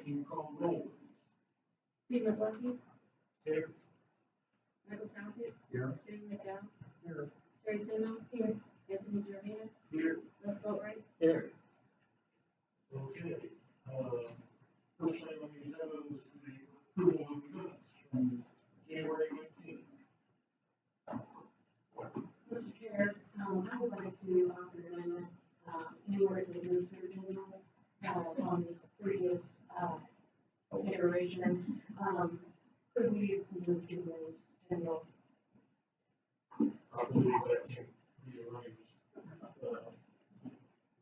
can you call the roll, please? Steve McLuckie, Here. Michael Township, Here. James McDowell, Here. Terry Tindall, Anthony Jeremiah, Here. Les Boatright, Here. Okay, first thing on the agenda is the approval of the minutes from January 19th. Mr. Chair, I would like to offer an amendment, anywhere it says Mr. Tindall, on this previous, iteration, could we move to Ms. Tindall? I believe that can be arranged.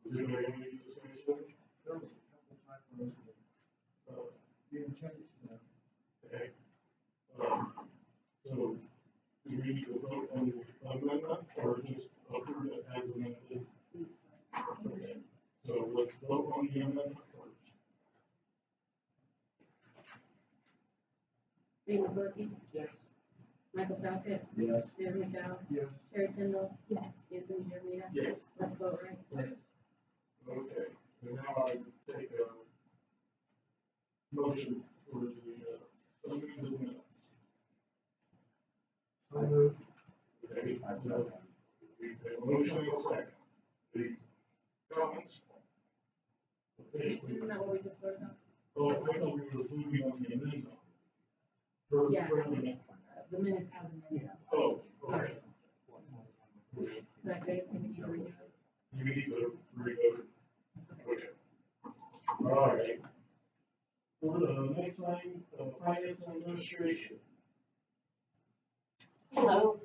Does anybody have any discussion? There was a couple typos being changed. Okay. So, do we need to vote on the amendment or just approve it as amended? Okay. So let's vote on the amendment first. Steve McLuckie, Yes. Michael Township, Yes. James McDowell, Yes. Terry Tindall, Anthony Jeremiah, Yes. Les Boatright, Yes. Okay, and now I take a motion for the amended minutes. So moved. Okay, so we have a motion and a second. Any comments? Okay, isn't that what we just voted on? oh, I thought we were voting on the amendment. For- Yeah. for amendment. The minutes have been, Oh, okay. is that good, can we need to redo it? You need to revote. Okay. All right. For the next thing, finance and administration. Hello.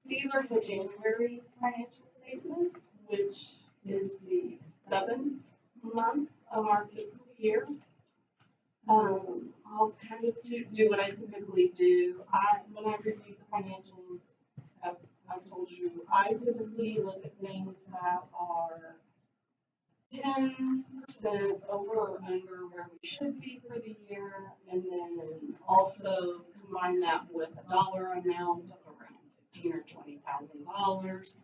These are the January financial statements, which is the 7th month of our fiscal year. I'll kind of do what I typically do. When I review the financials, as I've told you, I typically look at things that are 10% over or under where we should be for the year, and then also combine that with a dollar amount of around $15,000 or $20,000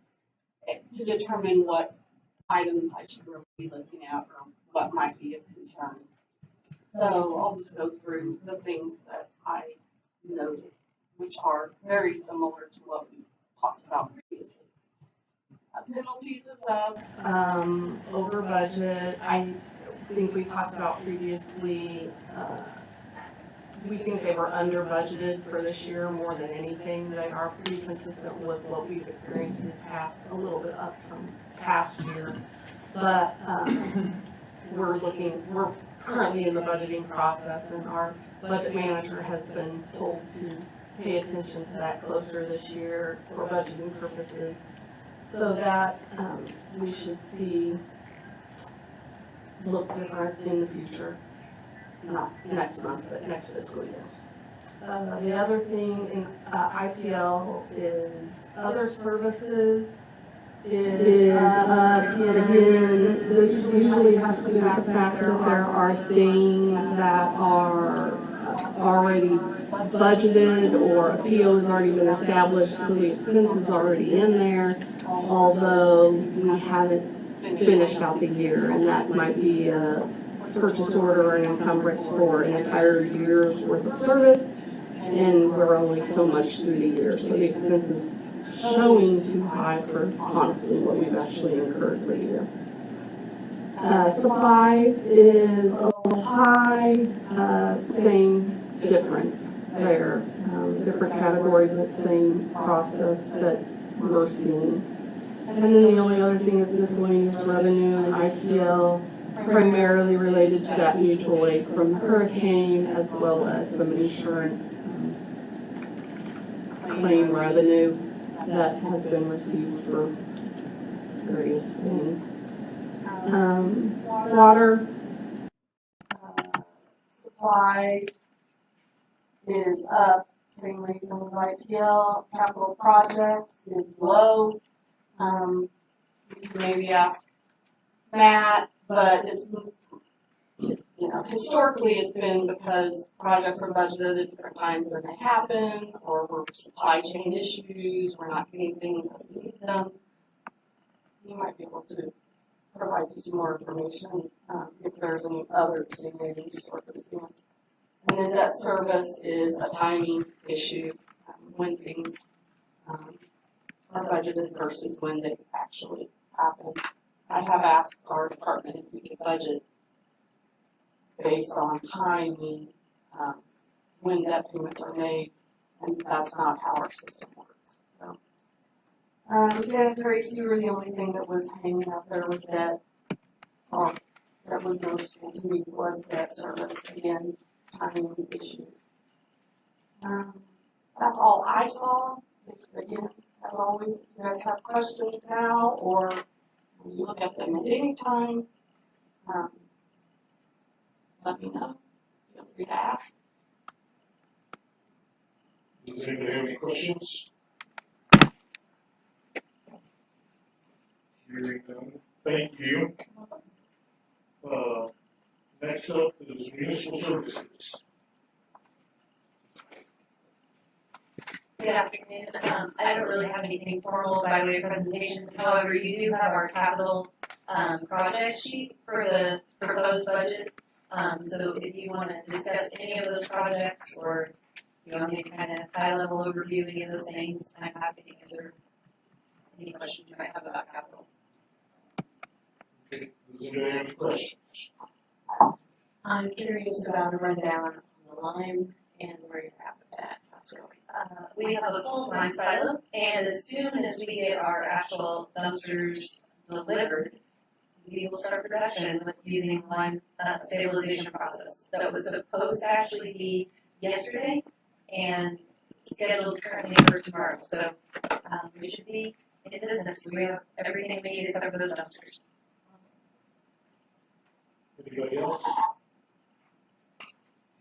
to determine what items I should really be looking at or what might be of concern. So I'll just go through the things that I noticed, which are very similar to what we talked about previously. Penalties is up, over budget. I think we talked about previously, we think they were under budgeted for this year more than anything. They are pretty consistent with what we've experienced in the past, a little bit up from past year. But, we're currently in the budgeting process, and our budget manager has been told to pay attention to that closer this year for budgeting purposes, so that we should see look different in the future, not next month, but next fiscal year. The other thing in IPL is other services is and again, this usually has to do with the fact that there are things that are already budgeted or a PO has already been established, so the expense is already in there, although we haven't finished out the year, and that might be a purchase order or an encumbrance for an entire year's worth of service, and we're only so much through the year, so the expense is showing too high for honestly what we've actually incurred for the year. Supplies is a little high, same difference there, different category, but same process that we're seeing. And then the only other thing is miscellaneous revenue and IPL, primarily related to that mutual aid from the hurricane, as well as some insurance claim revenue that has been received for various things. Water supplies is up, same reason with IPL. Capital projects is low. You can maybe ask Matt, but it's, historically it's been because projects are budgeted at different times than they happen, or we're supply chain issues, we're not getting things as we need them. You might be able to provide you some more information, if there's any other extenuating circumstance. And then debt service is a timing issue, when things, are budgeted versus when they actually happen. I have asked our department if we could budget based on timing, when debt payments are made, and that's not how our system works, so. Sanitary sewer, the only thing that was hanging out there was debt, or that was noticeable to me was debt service, again, timing issues. That's all I saw. Again, as always, if you guys have questions now, or you look at them at any time, let me know. Feel free to ask. Does anybody have any questions? Hearing none, thank you. Next up is municipal services. Good afternoon. I don't really have anything formal by way of presentation. However, you do have our capital project sheet for the proposed budget. So if you want to discuss any of those projects, or you want me to kind of high-level overview any of those things, I'm happy to answer any questions you might have about capital. Okay, does anybody have any questions? I'm curious about a rundown on the lime and where you're at with that. How's it going? We have a full lime silo, and as soon as we get our actual dumpsters delivered, we will start production with using lime stabilization process. That was supposed to actually be yesterday and scheduled currently for tomorrow. So we should be in business. We have everything we need except for those dumpsters. Anybody else?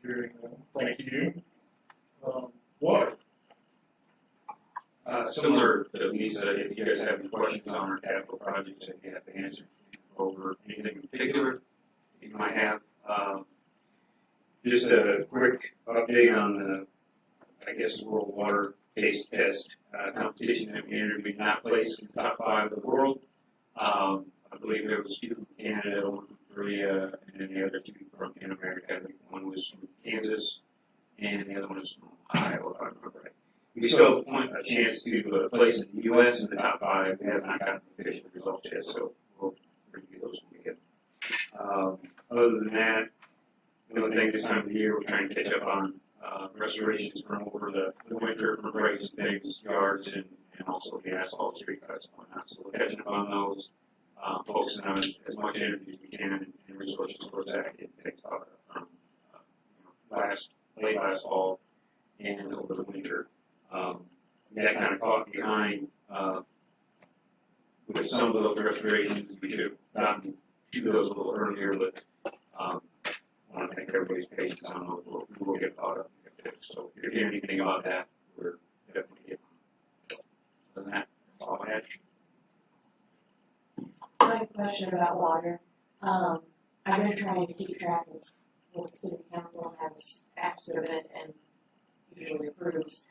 Hearing none, thank you. Water. Similar to Lisa, if you guys have any questions on our capital projects that you have to answer over anything in particular you might have. Just a quick update on the, I guess, World Water Taste Test competition that we entered. We not placed in the top 5 of the world. I believe there was 2 from Canada, 1 from Korea, and then the other 2 from in America. I think one was from Kansas, and the other one was from Ohio, if I remember right. We still have a chance to place in the U.S. in the top 5. We have not gotten official results yet, so we'll review those when we get them. Other than that, the only thing this time of the year we're trying to catch up on restorations from over the winter for breaks and things, yards, and also the asphalt street cuts and whatnot. So we're catching up on those, focusing on as much energy as we can and resources towards that. It takes about late last fall and over the winter. That kind of caught behind with some of those restorations. We should have gotten to those a little earlier, but I want to thank everybody's patience on those. We will get caught up and get fixed. So if you're hearing anything about that, we're definitely getting on. Other than that, that's all I had. I have a question about water. I've been trying to keep track of what the city council has asked of it and usually approves.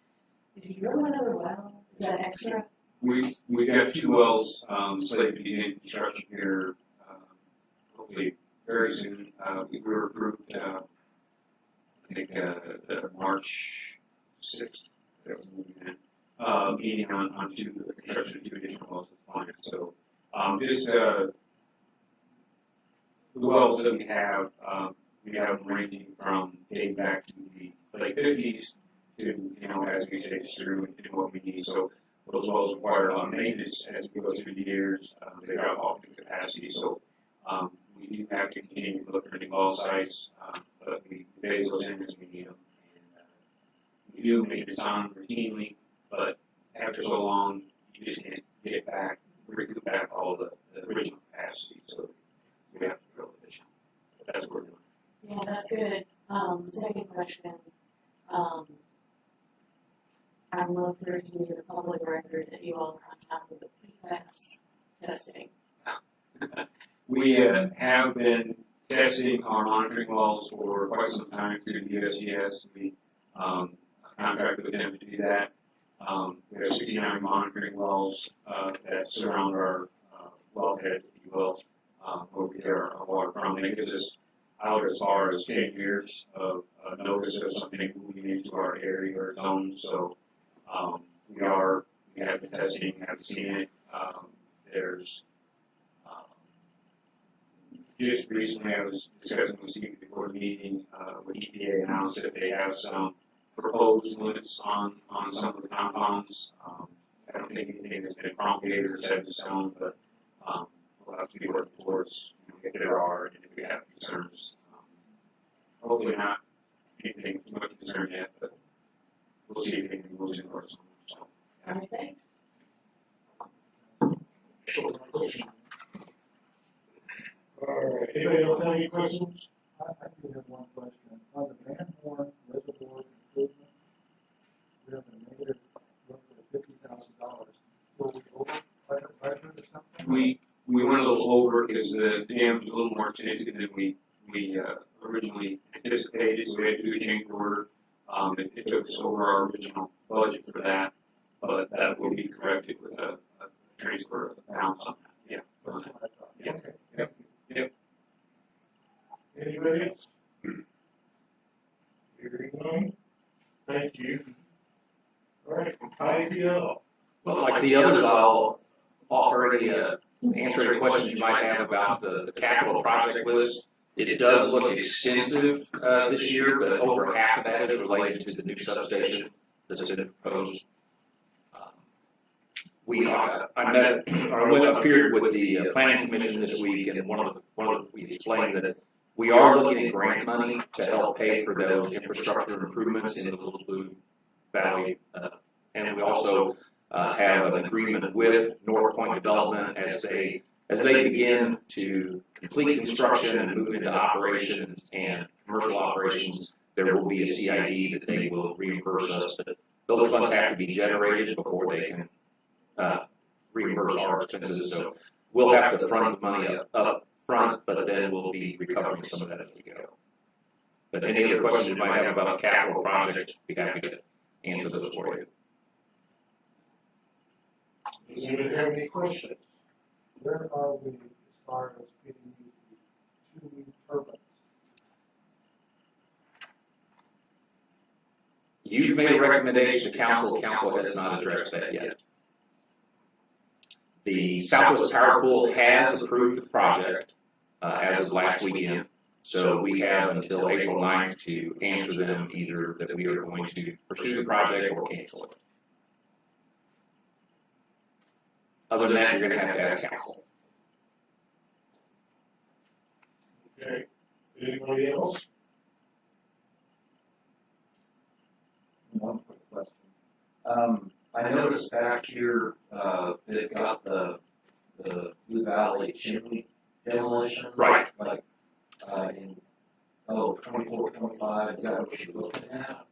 Did you drill another well? Is that extra? We got 2 wells slated to begin construction here, hopefully very soon. We were approved, I think, March 6th. That was the meeting on the construction of 2 additional wells with the client. So just the wells that we have them ranging from dating back to the late 50s to, as we stage through and do what we need. So those wells require a lot of maintenance as we go through the years. They drop off in capacity. So we do have to continue to look for new well sites, but we phase those in as we need them. And we do maintenance on them routinely, but after so long, you just can't get it back, recoup back all the original capacity. So we have to drill additional. But that's what we're doing. Yeah, that's good. Second question. I would love for it to be the public record that you all are on top of the PFAS testing. We have been testing our monitoring wells for quite some time through the USGS. We contracted with them to do that. We have 69 monitoring wells that surround our wellhead, if you will. where we get our water from. And it gives us out as far as 10 years of notice of something moving into our area or zone. So we have been testing, have seen it. There's just recently I was discussing with Steve before the meeting with EPA announced that they have some proposed limits on some of the compounds. I don't think anything has been promulgated or set in stone, but we'll have to be working towards if there are and if we have concerns. Hopefully not anything too much concern yet, but we'll see if anything moves in or something. So. All right, thanks. So, my question. All right, anybody else have any questions? I do have one question. On the Van Horn Reservoir improvement, we have a negative roughly $50,000. Will we over budget or something? We went a little over because the dam was a little more extensive than we originally anticipated, so we had to do a change order. It took us over our original budget for that, but that will be corrected with a transfer of balance on that. Yeah. That's what I thought. Yeah. Okay. Yep. Yep. Anybody else? Hearing none, thank you. All right, IDL. Well, like the others, I'll offer answer any questions you might have about the capital project list. It does look extensive this year, but over half of that is related to the new substation that's been proposed. I went appeared with the planning commission this week, and we explained that we are looking at grant money to help pay for those infrastructure improvements in the Little Blue Valley, and we also have an agreement with North Point Development as they begin to complete construction and move into operations and commercial operations. There will be a CID that they will reimburse us, but those funds have to be generated before they can reimburse our expenses. So we'll have to front the money up front, but then we'll be recovering some of that as we go. But any other questions you might have about capital projects, be happy to answer those for you. Does anybody have any questions? Where are we as far as getting the 2 new turbines? You've made a recommendation to council. Council has not addressed that yet. The Southwest Power Pool has approved the project as of last weekend. So we have until April 9th to answer them either that we are going to pursue the project or cancel it. Other than that, you're going to have to ask council. Okay, anybody else? One quick question. I noticed back here, they've got the Blue Valley chimney demolition. Right. Like, in 24, 25, is that what you're looking at?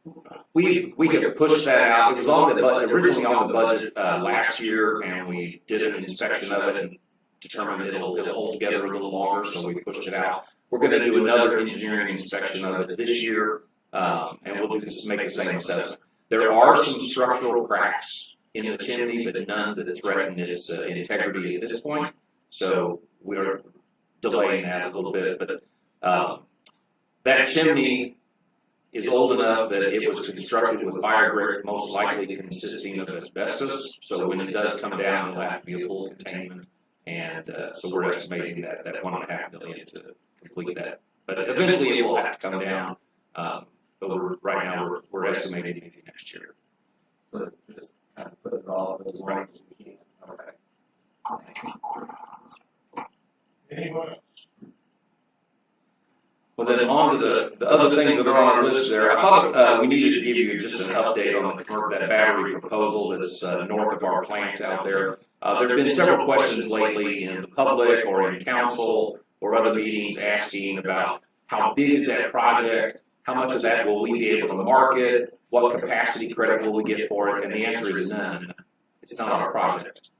We have pushed that out. It was on the originally on the budget last year, and we did an inspection of it and determined that it'll hold together a little longer, so we pushed it out. We're going to do another engineering inspection of it this year, and we'll make the same assessment. There are some structural cracks in the chimney, but none that threaten its integrity at this point. So we're delaying that a little bit, but that chimney is old enough that it was constructed with fire brick, most likely consisting of asbestos. So when it does come down, it'll have to be a full containment, and so we're estimating that $1.5 million to complete that. But eventually, it will have to come down. But right now, we're estimating maybe next year. So just kind of put it all as long as we can. Okay. Thanks. Anyone else? Well, then on to the other things that are on our list there. I thought we needed to give you just an update on that battery proposal that's north of our plant out there. There have been several questions lately in the public or in council or other meetings asking about how big is that project, how much of that will we be able to market, what capacity credit will we get for it, and the answer is none. It's not our project.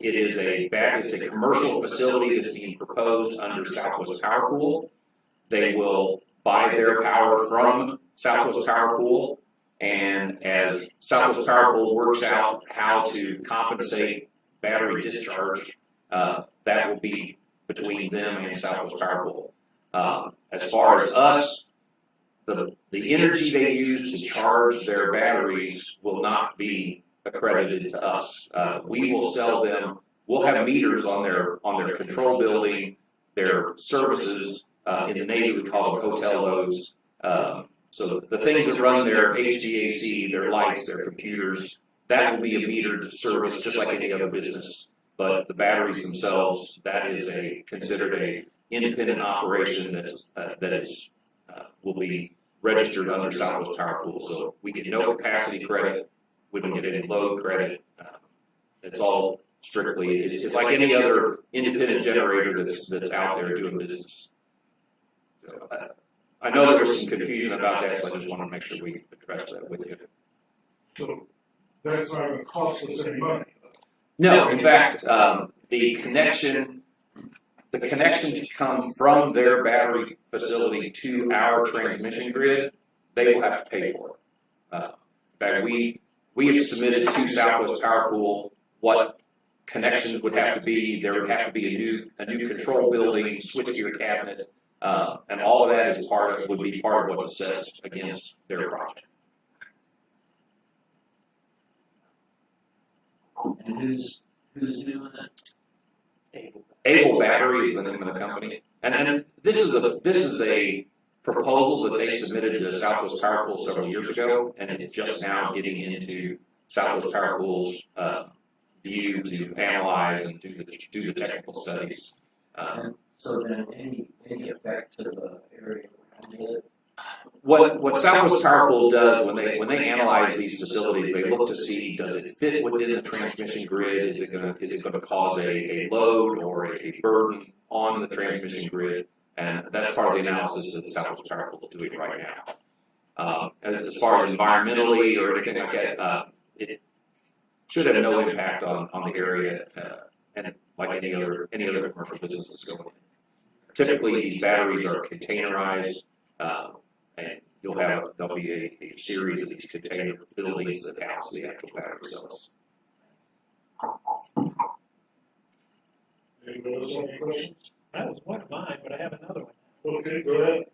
It is a commercial facility that's being proposed under Southwest Power Pool. They will buy their power from Southwest Power Pool, and as Southwest Power Pool works out how to compensate battery discharge, that will be between them and Southwest Power Pool. As far as us, the energy they use to charge their batteries will not be accredited to us. We will sell them. We'll have meters on their control building, their services. In the Navy, we call them hotel loads. So the things that run their HVAC, their lights, their computers, that will be a metered service just like any other business. But the batteries themselves, that is considered a independent operation that will be registered under Southwest Power Pool. So we get no capacity credit. We don't get any load credit. It's all strictly, it's like any other independent generator that's out there doing business. So, I know there was some confusion about that, so I just want to make sure we address that with you. So that's not going to cost us any money. No, in fact, the connection to come from their battery facility to our transmission grid, they will have to pay for it. In fact, we have submitted to Southwest Power Pool what connections would have to be. There would have to be a new control building, switchgear cabinet, and all of that would be part of what's assessed against their project. And who's doing it? Able Battery is the name of the company, and this is a proposal that they submitted to Southwest Power Pool several years ago, and it's just now getting into Southwest Power Pool's view to analyze and do the technical studies. And so then any effect to the area around it? What Southwest Power Pool does when they analyze these facilities, they look to see, does it fit within the transmission grid? Is it going to cause a load or a burden on the transmission grid? And that's part of the analysis that Southwest Power Pool is doing right now. As far as environmentally or anything like that, it should have no impact on the area, and like any other commercial business that's going in. Typically, these batteries are containerized. And there'll be a series of these container buildings that house the actual battery cells. Anybody else have any questions? That was one of mine, but I have another one. Okay, go ahead.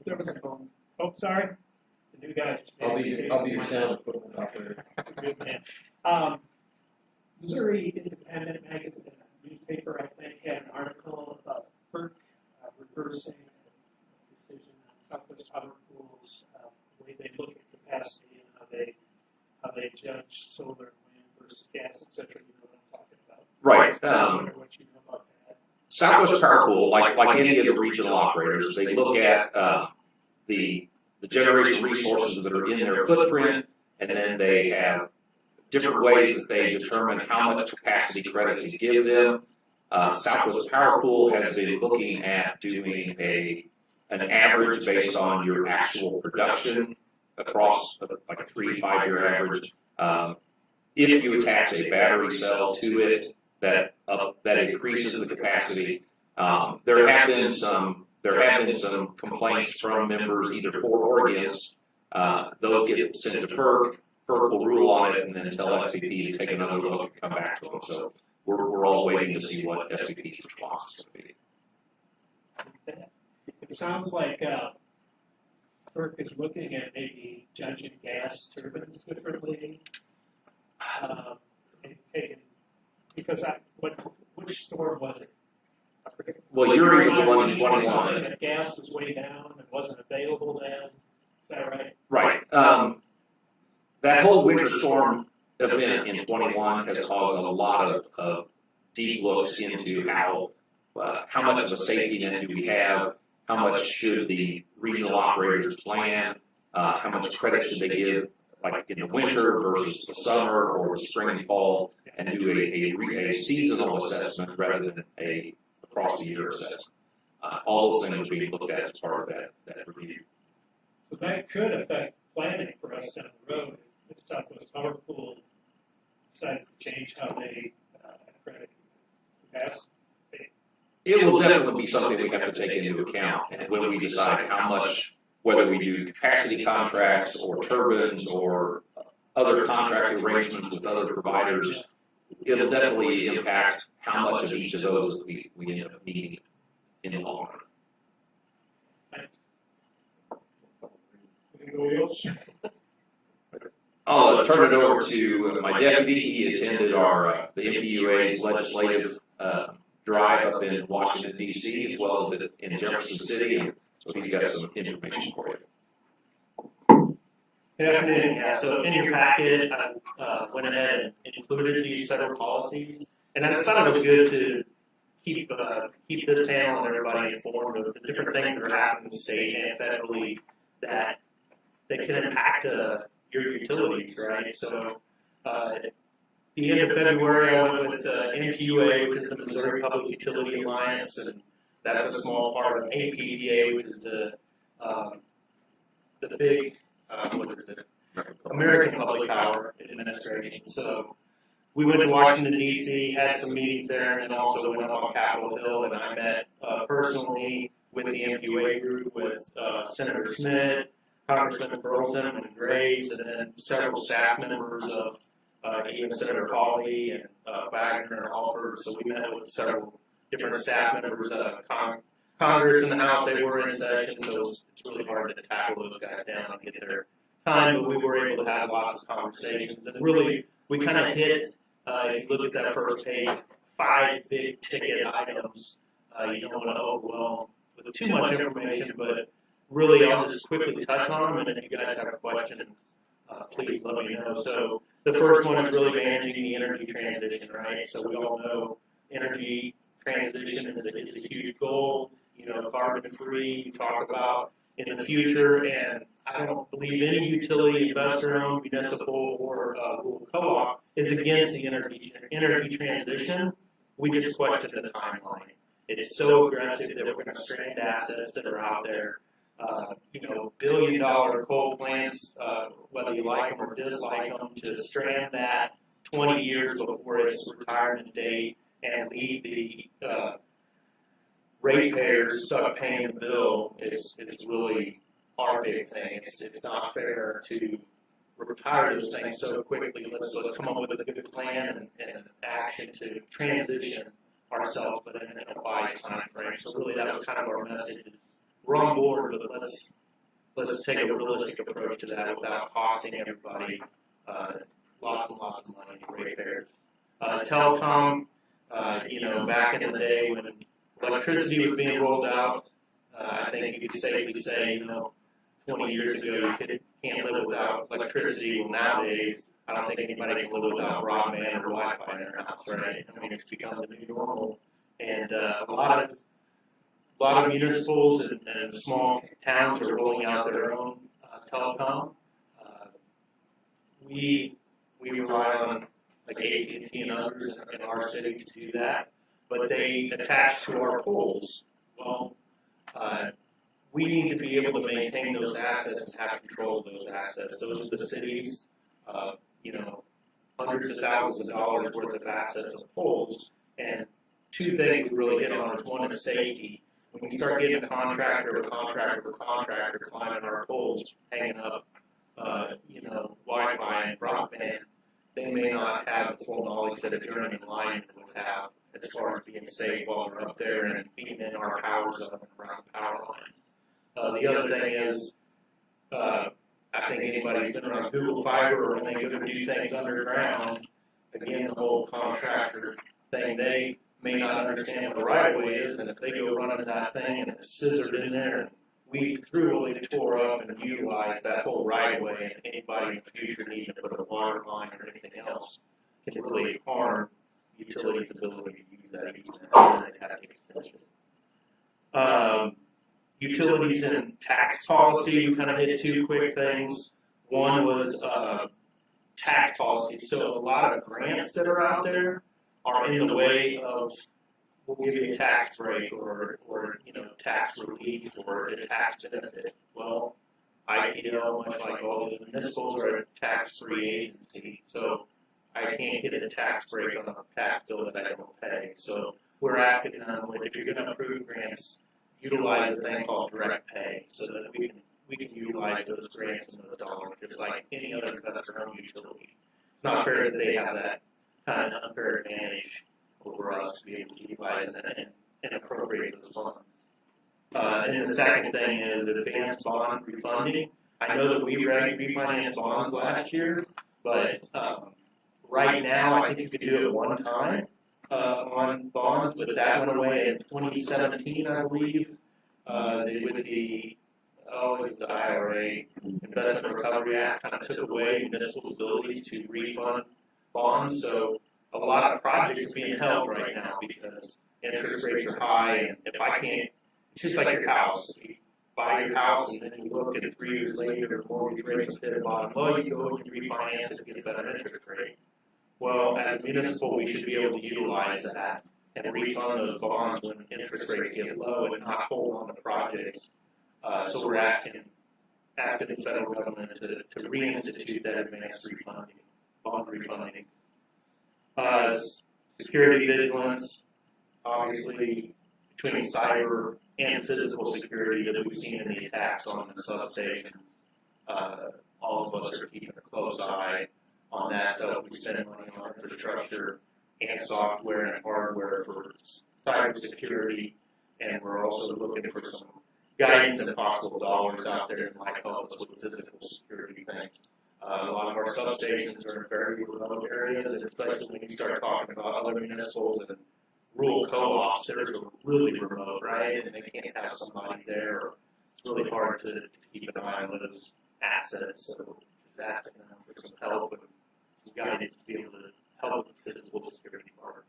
There was sorry. The new guy just I'll be your sound equipment out there. Good man. Missouri Independent Magazine, newspaper, I think, had an article about FERC reversing a decision on Southwest Power Pool's the way they look at capacity and how they judge solar and wind versus gas, etc. You know what I'm talking about? Right. I wonder what you know about that. Southwest Power Pool, like any of the regional operators, they look at the generation resources that are in their footprint, and then they have different ways that they determine how much capacity credit to give them. Southwest Power Pool has been looking at doing an average based on your actual production across like a 3 to 5 year average. If you attach a battery cell to it that increases the capacity, there have been some complaints from members either for or against. Those get sent to FERC. FERC will rule on it and then tell SPP to take another look and come back to them. So we're all waiting to see what SPP's response is going to be. It sounds like FERC is looking at maybe judging gas turbines differently. Because which storm was it? I forget. Well, Uri was the one in 21. The gas was way down and wasn't available then. Is that right? Right. That whole winter storm event in 21 has caused a lot of deep looks into how much of a safety net do we have, how much should the regional operators plan, how much credit should they give, like in the winter versus the summer or the spring and fall, and do a seasonal assessment rather than a across the year assessment. All those things are being looked at as part of that review. So that could affect planning for us down the road if Southwest Power Pool decides to change how they credit gas. It will definitely be something we have to take into account, and when we decide how much, whether we do capacity contracts or turbines or other contract arrangements with other providers, it'll definitely impact how much of each of those we end up needing in the long run. Anybody else? I'll turn it over to my deputy. He attended our the MPUA's legislative drive up in Washington D.C. as well as in Jefferson City, and so he's got some information for you. Good afternoon. Yeah, so in your packet, I went ahead and included these federal policies, and I just thought it was good to keep this panel and everybody informed of the different things that are happening in the state and federally that can impact your utilities, right? So, the end of February, I went with MPUA, which is the Missouri Public Utility Alliance, and that's a small part of APDA, which is the big, what is it? American Public Power Administration. So we went to Washington, D.C., had some meetings there, and then also went up on Capitol Hill, and I met personally with the MPUA group with Senator Smith, Congressman Burleson and Graves, and then several staff members of even Senator Hawley and Wagner and Alford. So we met with several different staff members of Congress and the House. They were in session, so it's really hard to tackle those guys down and get their time, but we were able to have lots of conversations. And really, we kind of hit, if you look at that first page, 5 big ticket items. You don't want to overwhelm with too much information, but really I'll just quickly touch on them, and if you guys have a question, please let me know. So the first one is really managing the energy transition, right? So we all know energy transition is a huge goal, carbon free, you talk about in the future, and I don't believe any utility, investor-owned, municipal, or rural co-op is against the energy transition. We just question the timeline. It's so aggressive that we're going to strand assets that are out there. $billion coal plants, whether you like them or dislike them, to strand that 20 years before its retirement date and leave the ratepayers stuck paying the bill is really our big thing. It's not fair to retire those things so quickly. Let's come up with a good plan and action to transition ourselves, but in a wise time frame. So really, that was kind of our message. We're on board, but let's take a realistic approach to that without costing everybody lots and lots of money, ratepayers. Telecom, back in the day when electricity was being rolled out, I think you could safely say, 20 years ago you can't live without electricity. Well, nowadays, I don't think anybody can live without broadband or Wi-Fi in their house, right? I mean, it's become the new normal, and a lot of municipals and small towns are rolling out their own telecom. We rely on like AT&T and others in our city to do that, but they attach to our poles. Well, we need to be able to maintain those assets and have control of those assets. Those are the cities, hundreds of thousands of dollars worth of assets of poles. And 2 things we really hit on is one is safety. When we start getting a contractor climbing our poles, hanging up, Wi-Fi and broadband, they may not have the full knowledge that a journeyman lineman would have as far as being safe while we're up there and being in our power zone and around power lines. The other thing is, I think anybody who's been around Google Fiber or when they go to do things underground, again, the whole contractor thing, they may not understand what the right of way is, and if they go running that thing and it's scissored in there and weaved through, well, they tore up and utilized that whole right of way, and anybody in the future needing to put a water line or anything else can really harm utilities' ability to use that easement, and they have to extension. Utilities and tax policy, we kind of hit 2 quick things. One was tax policy. So a lot of grants that are out there are in the way of, we'll give you a tax break or tax relief or a tax benefit. Well, IPL, much like all the municipals, are a tax-free agency, so I can't get a tax break on a tax bill that I don't pay. So we're asking them, if you're going to approve grants, utilize a thing called direct pay, so that we can utilize those grants and those dollars just like any other investor-owned utility. It's not fair that they have that kind of an unfair advantage over us to be able to utilize and appropriate those funds. And then the second thing is advanced bond refunding. I know that we refinanced bonds last year, but right now I think you could do it one time on bonds, but that went away in 2017, I believe. With the IRA Investment Recovery Act kind of took away municipal ability to refund bonds, so a lot of projects are being held right now because interest rates are high, and if I can't, it's just like your house. You buy your house and then you look at it 3 years later, mortgage rates have hit a bottom low, you go and you refinance it to get a better interest rate. Well, as municipal, we should be able to utilize that and refund those bonds when interest rates get low and not hold on to projects. So we're asking the federal government to reinstitute that advanced refunding, bond refunding. Security vigilance, obviously, between cyber and physical security that we've seen in the attacks on the substations. All of us are keeping a close eye on that stuff. We spend money on infrastructure and software and hardware for cybersecurity, and we're also looking for some guidance and possible dollars out there that might help us with physical security things. A lot of our substations are in very remote areas, and especially when you start talking about other municipals and rural co-ops, they're really remote, right? And they can't have somebody there. It's really hard to keep an eye on those assets. So just asking them for some help and some guidance to be able to help with the physical security part.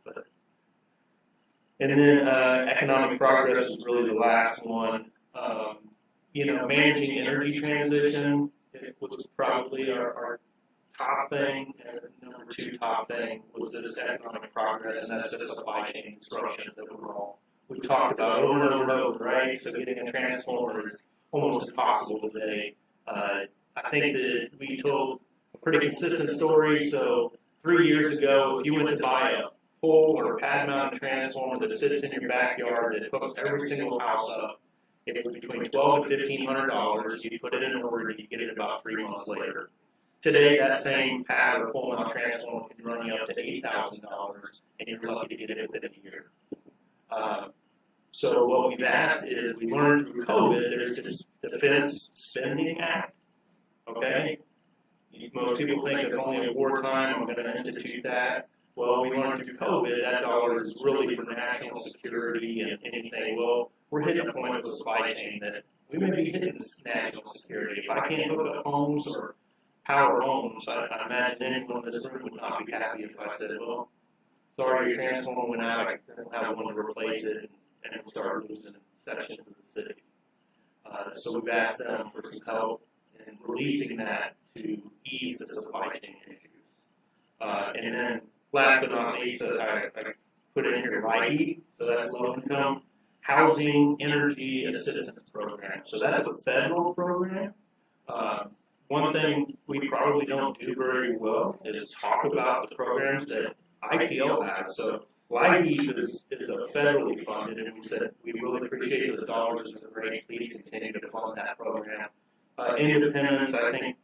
And then economic progress was really the last one. Managing energy transition, it was probably our top thing, and number 2 top thing was this economic progress, and that's the supply chain disruption that we've talked about over and over and over, right? So getting a transformer is almost impossible today. I think that we told a pretty consistent story. So 3 years ago, if you went to buy a pole or pad mounted transformer that sits in your backyard that hooks every single house up, it was between $1,200 and $1,500. You put it in order, you get it about 3 months later. Today, that same pad or pole mount transformer can run you up to $8,000, and you're lucky to get it within a year. So what we've asked is, we learned through COVID, there's this Defense Spending Act, okay? Most people think it's only at wartime, I'm going to institute that. Well, we learned through COVID that dollar is really for national security and anything. Well, we're hitting a point with the supply chain that we may be hitting this national security. If I can't hook up homes or power homes, I imagine anyone in this room would not be happy if I said, well, sorry, your transformer went out, I don't have one to replace it, and we'll start losing sections of the city. So we've asked them for some help in releasing that to ease the supply chain issues. And then, last but not least, I put in here LIHEAP, so that's low income housing energy assistance program. So that's a federal program. One thing we probably don't do very well is talk about the programs that IPL has. So LIHEAP is a federally funded, and we said we really appreciate those dollars. It's great. Please continue to fund that program. Independence, I think,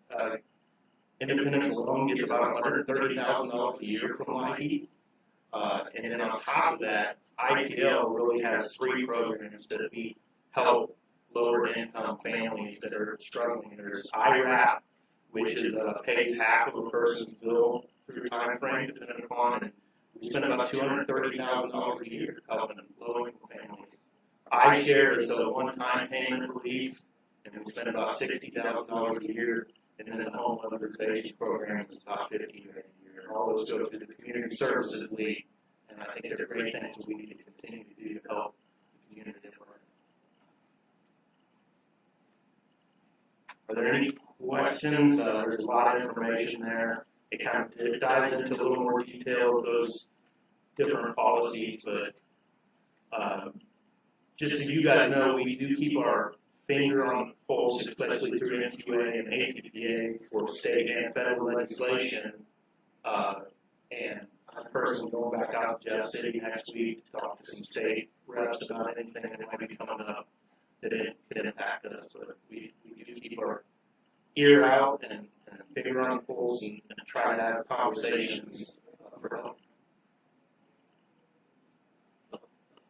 Independence alone gets about $130,000 a year from LIHEAP. And then on top of that, IPL really has 3 programs that we help lower income families that are struggling. There's IRAP, which is pays half of a person's bill through time frame, depending upon, and we spend about $230,000 a year helping low income families. iShare is a one-time payment relief, and we spend about $60,000 a year. And then the home mobilization program is about $50,000 a year. All those go through the Community Services League, and I think they're great things we need to continue to do to help the community. Are there any questions? There's a lot of information there. It dives into a little more detail of those different policies, but just so you guys know, we do keep our finger on the pulse, especially through NQA and APPA for state and federal legislation. And I'm personally going back out to Jeff City next week to talk to some state reps about anything that might be coming up that it could impact us. But we do keep our ear out and finger on the pulse and try to have conversations umbrella.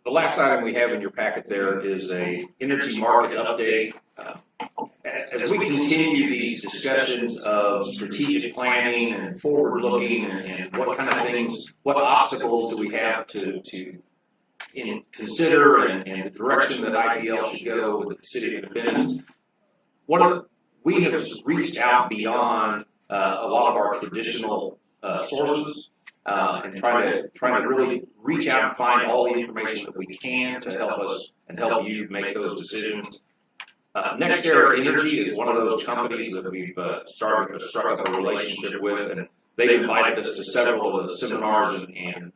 The last item we have in your packet there is a energy market update. As we continue these discussions of strategic planning and forward-looking and what kind of things, what obstacles do we have to consider and the direction that IPL should go with the City of Independence, we have reached out beyond a lot of our traditional sources and trying to really reach out and find all the information that we can to help us and help you make those decisions. NextEra Energy is one of those companies that we've struck up a relationship with, and they've invited us to several of the seminars and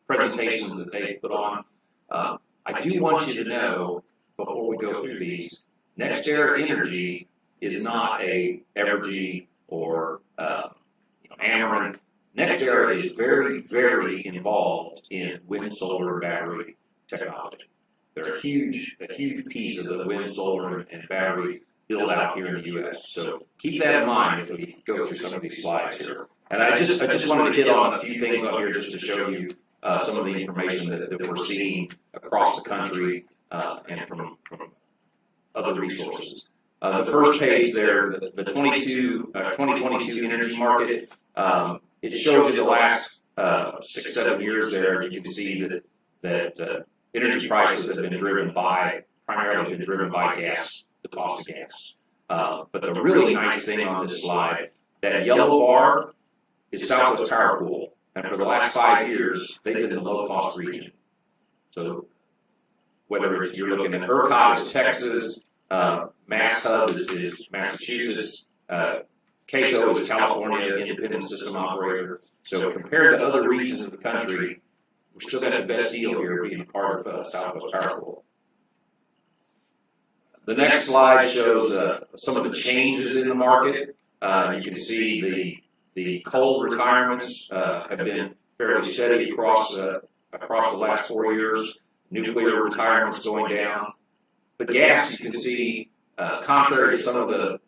presentations that they put on. I do want you to know, before we go through these, NextEra Energy is not a Evergy or Ameren. NextEra is very, very involved in wind, solar, and battery technology. They're a huge piece of the wind, solar, and battery build out here in the U.S. So keep that in mind as we go through some of these slides here. And I just wanted to hit on a few things on here just to show you some of the information that we're seeing across the country and from other resources. The first page there, the 2022 energy market, it shows you the last 6-7 years there. You can see that energy prices have been primarily driven by gas, the cost of gas. But the really nice thing on this slide, that yellow bar is Southwest Power Pool. And for the last 5 years, they've been in the low-cost region. So whether it's you're looking at ERCOT is Texas, MassHub is Massachusetts, CAISO is California, Independent System Operator. So compared to other regions of the country, we're still got the best deal here being part of Southwest Power Pool. The next slide shows some of the changes in the market. You can see the coal retirements have been fairly steady across the last 4 years. Nuclear retirements going down. But gas, you can see, contrary to some of the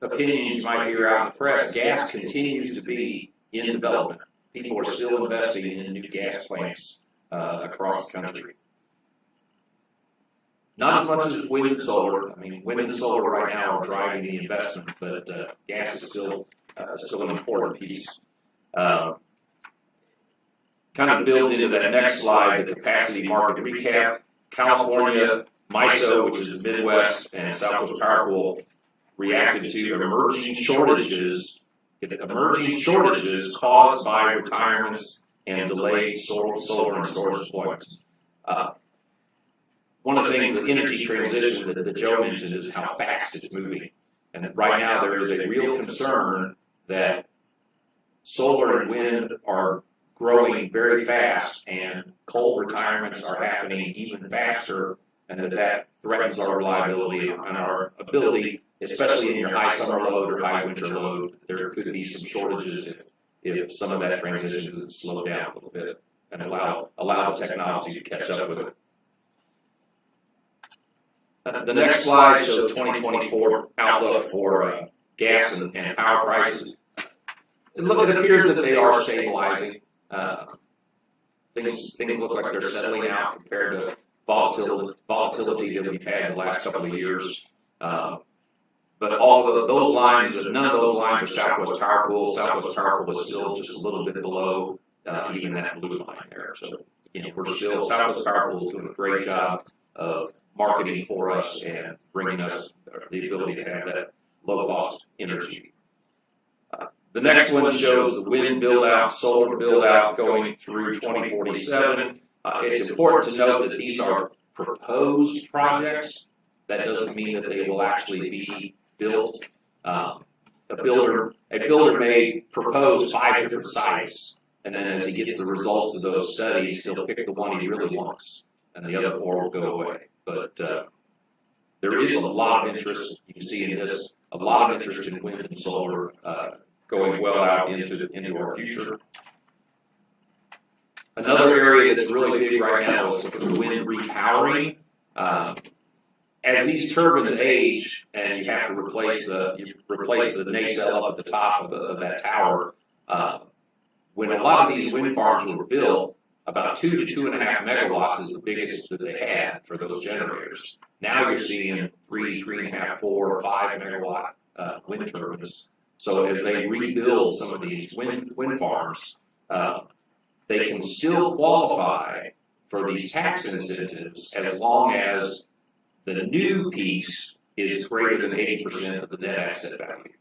opinions you might hear out in the press, gas continues to be in development. People are still investing in new gas plants across the country. Not as much as wind and solar. I mean, wind and solar right now are driving the investment, but gas is still an important piece. Kind of builds into that next slide, the capacity market recap. California, MISO, which is the Midwest, and Southwest Power Pool reacted to emerging shortages caused by retirements and delayed solar and storage deployments. One of the things, the energy transition that Joe mentioned, is how fast it's moving. And right now there is a real concern that solar and wind are growing very fast and coal retirements are happening even faster, and that threatens our reliability and our ability, especially in your high summer load or high winter load. There could be some shortages if some of that transition doesn't slow down a little bit and allow the technology to catch up with it. The next slide shows 2024 outlook for gas and power prices. It appears that they are stabilizing. Things look like they're settling out compared to volatility that we've had the last couple of years. But all of those lines, none of those lines are Southwest Power Pool. Southwest Power Pool is still just a little bit below even that blue line there. So Southwest Power Pool is doing a great job of marketing for us and bringing us the ability to have that low-cost energy. The next one shows the wind build-out, solar build-out going through 2047. It's important to note that these are proposed projects. That doesn't mean that they will actually be built. A builder may propose 5 different sites, and then as he gets the results of those studies, he'll pick the one he really wants, and the other 4 will go away. But there is a lot of interest. You can see in this a lot of interest in wind and solar going well out into our future. Another area that's really big right now is with the wind repowering. As these turbines age and you have to replace the nacelle up at the top of that tower, when a lot of these wind farms were built, about 2 to 2.5 megawatts is the biggest that they had for those generators. Now you're seeing 3, 3.5, 4, 5 megawatt wind turbines. So as they rebuild some of these wind farms, they can still qualify for these tax incentives as long as the new piece is greater than 80% of the net asset value.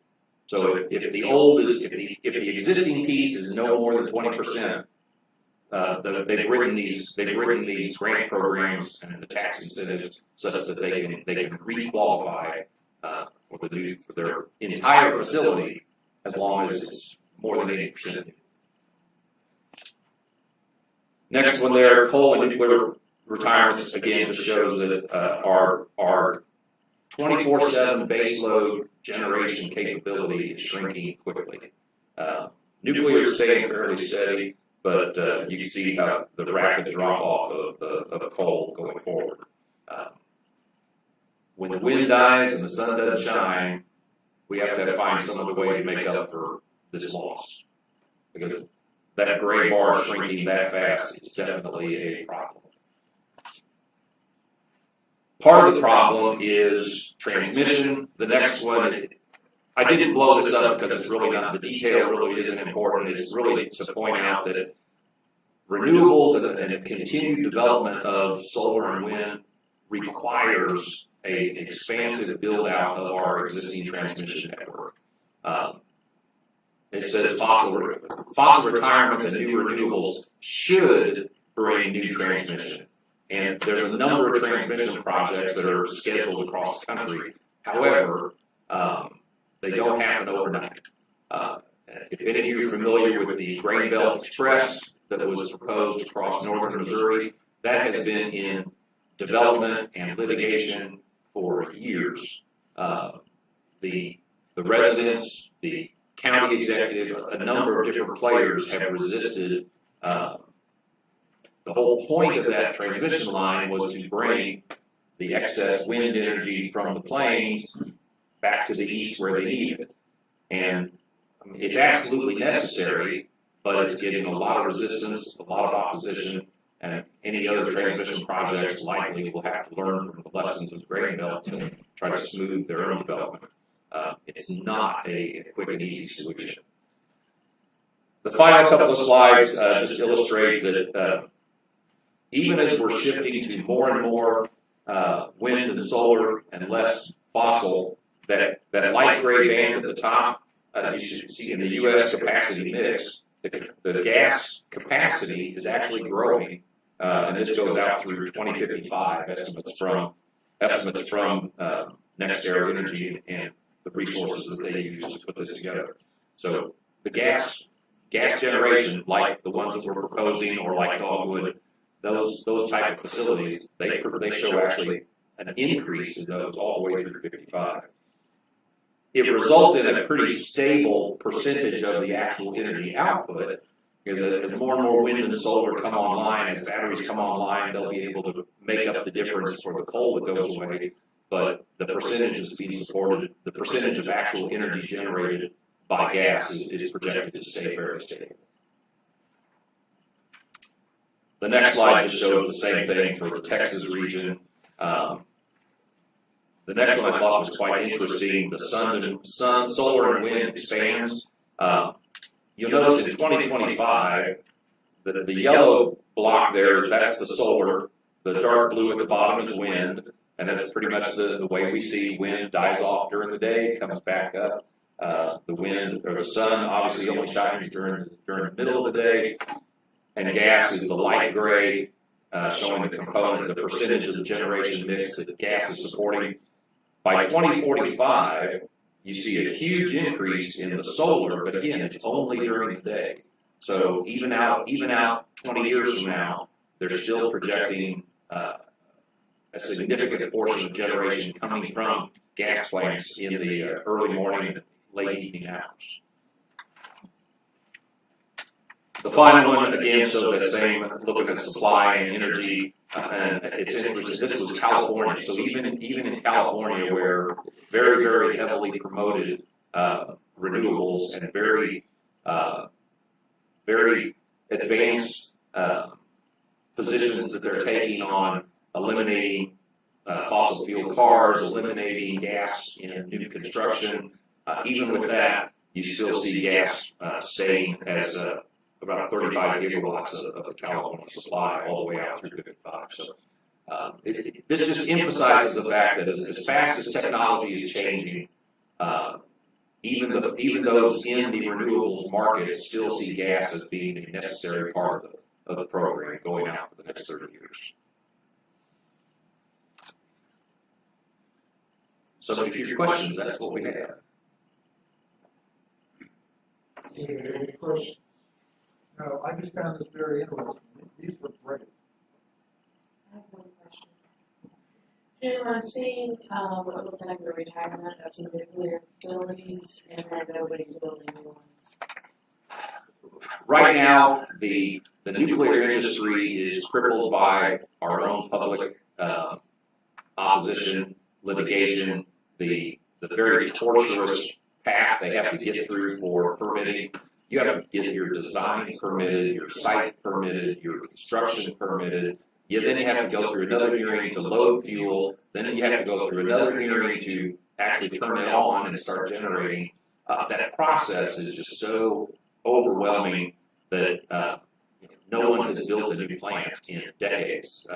So if the old is, if the existing piece is no more than 20%, they've written these grant programs and the tax incentives such that they can re-qualify for their entire facility as long as it's more than 80%. Next one there, coal and nuclear retirements, again, just shows that our 24/7 baseload generation capability is shrinking quickly. Nuclear is staying fairly steady, but you can see how the rapid drop off of the coal going forward. When the wind dies and the sun doesn't shine, we have to find some other way to make up for this loss, because that gray bar shrinking that fast is definitely a problem. Part of the problem is transmission. The next one, I didn't blow this up because it's really not, the detail really isn't important. It's really to point out that renewables and a continued development of solar and wind requires an expansive build out of our existing transmission network. It says fossil retirements and new renewables should bring new transmission. And there's a number of transmission projects that are scheduled across the country. However, they don't happen overnight. If any of you are familiar with the Grain Belt Express that was proposed across northern Missouri, that has been in development and litigation for years. The residents, the county executive, a number of different players have resisted. The whole point of that transmission line was to bring the excess wind energy from the plains back to the east where they need it. And I mean, it's absolutely necessary, but it's getting a lot of resistance, a lot of opposition, and any other transmission projects likely will have to learn from the lessons of the Grain Belt to try to smooth their own development. It's not a quick and easy solution. The final couple of slides just illustrate that even as we're shifting to more and more wind and solar and less fossil, that light gray band at the top, you should see in the U.S. capacity mix, the gas capacity is actually growing, and this goes out through 2055, estimates from NextEra Energy and the resources that they use to put this together. So the gas generation, like the ones that we're proposing or like Dogwood, those type of facilities, they show actually an increase in those all the way through 55. It results in a pretty stable percentage of the actual energy output, because as more and more wind and solar come online, as batteries come online, they'll be able to make up the difference for the coal that goes away. But the percentage that's being supported, the percentage of actual energy generated by gas is projected to stay fairly stable. The next slide just shows the same thing for the Texas region. The next one I thought was quite interesting. The sun, solar, and wind expands. You'll notice in 2025, the yellow block there, that's the solar. The dark blue at the bottom is wind. And that's pretty much the way we see wind dies off during the day, comes back up. The wind or the sun obviously only shines during the middle of the day. And gas is the light gray, showing the component, the percentage of the generation mix that gas is supporting. By 2045, you see a huge increase in the solar, but again, it's only during the day. So even out 20 years from now, they're still projecting a significant portion of generation coming from gas plants in the early morning and late evening hours. The final one, again, shows that same looking at supply and energy, and it's interesting. This was California, so even in California, where very, very heavily promoted renewables and very very advanced positions that they're taking on eliminating fossil fuel cars, eliminating gas in new construction. Even with that, you still see gas staying as about 35 gigawatts of the California supply all the way out through 55. So this just emphasizes the fact that as fast as technology is changing, even those in the renewables market still see gas as being a necessary part of the program going out for the next 30 years. Subject to your questions, that's what we have. Any questions? No, I just found this very interesting. These were great. I have one question. Jim, I'm seeing what looks like a retirement of some nuclear facilities, and then nobody's building new ones. Right now, the nuclear industry is crippled by our own public opposition, litigation, the very torturous path they have to get through for permitting. You have to get your design permitted, your site permitted, your construction permitted. You then have to go through another hearing to load fuel. Then you have to go through another hearing to actually turn it on and start generating. That process is just so overwhelming that no one has built a new plant in decades.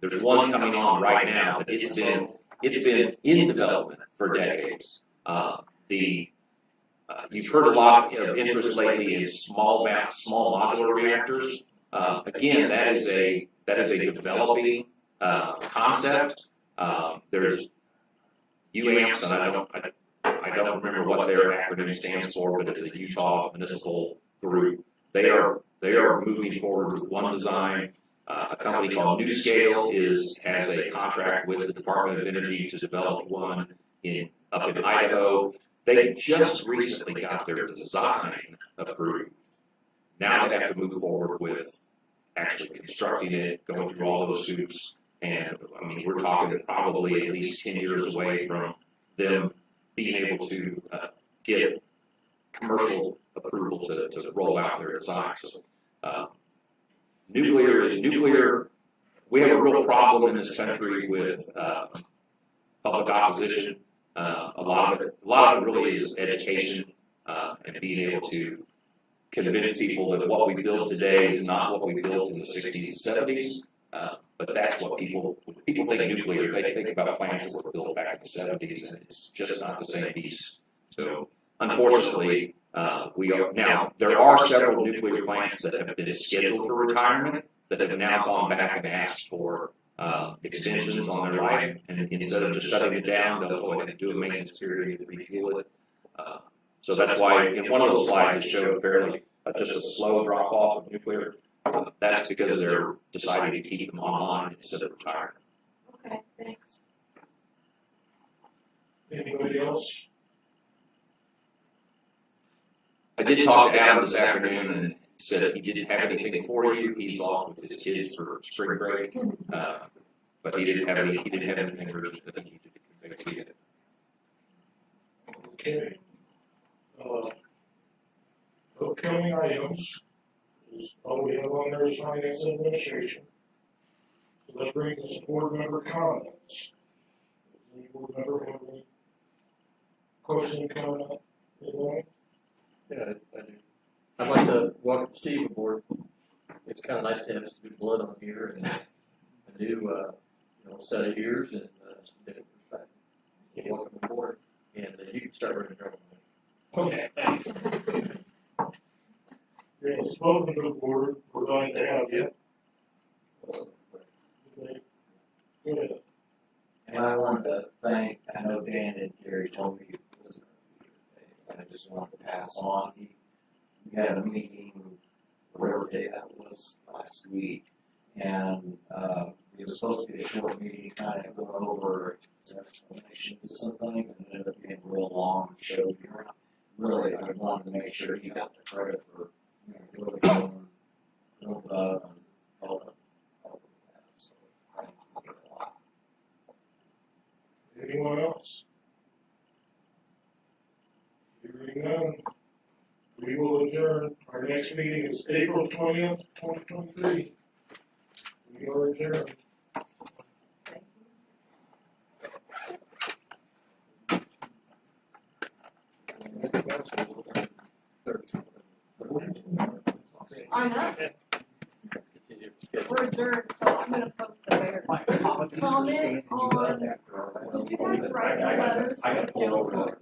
There's one coming on right now, but it's been in development for decades. You've heard a lot of interest lately in small modular reactors. Again, that is a developing concept. There's UAMPS, and I don't remember what their acronym stands for, but it's a Utah municipal group. They are moving forward with one design. A company called NuScale has a contract with the Department of Energy to develop one up in Idaho. They just recently got their design approved. Now they have to move forward with actually constructing it, going through all those hoops. And I mean, we're talking probably at least 10 years away from them being able to get commercial approval to roll out their design. So, nuclear, we have a real problem in this country with public opposition. A lot of it really is education and being able to convince people that what we build today is not what we built in the 60s and 70s. But that's what when people think nuclear, they think about plants that were built back in the 70s, and it's just not the same beast. So, unfortunately, there are several nuclear plants that have been scheduled for retirement that have now gone back and asked for extensions on their life, and instead of just shutting it down, they'll go ahead and do a maintenance period and refuel it. So that's why in one of those slides it showed fairly just a slow drop off of nuclear. That's because they're deciding to keep them online instead of retiring. Okay, thanks. Anybody else? I did talk to Adam this afternoon, and he said he didn't have anything for you. He's off with his kids for spring break, but he didn't have anything urgent that he needed to convey to you. Okay. Upcoming items is all we have on there is finance and administration. So that brings us to board member comments. Does any board member have any question, comment, anyone? Yeah, I do. I'd like to welcome Steve aboard. It's kind of nice to have some new blood on here and a new, set of ears and some different perspective. Welcome aboard, and you can start running your own. Okay, thanks. Yeah, spoken to the board, we're glad to have you. Good. And I wanted to thank, I know Dan and Gary told me he wasn't going to be here today, I just wanted to pass on. We had a meeting, whatever day that was, last week, and it was supposed to be a short meeting, kind of going over some explanations of some things, and it ended up being real long, showed you. Really, I wanted to make sure he got the credit for, really going above and helping with that. So, thank you a lot. Anyone else? Hearing none, we will adjourn. Our next next meeting is April 20th, 2023. We are adjourned. I know. We're adjourned, so I'm gonna post the mayor. Comment on, did you guys write the letters? I got pulled over.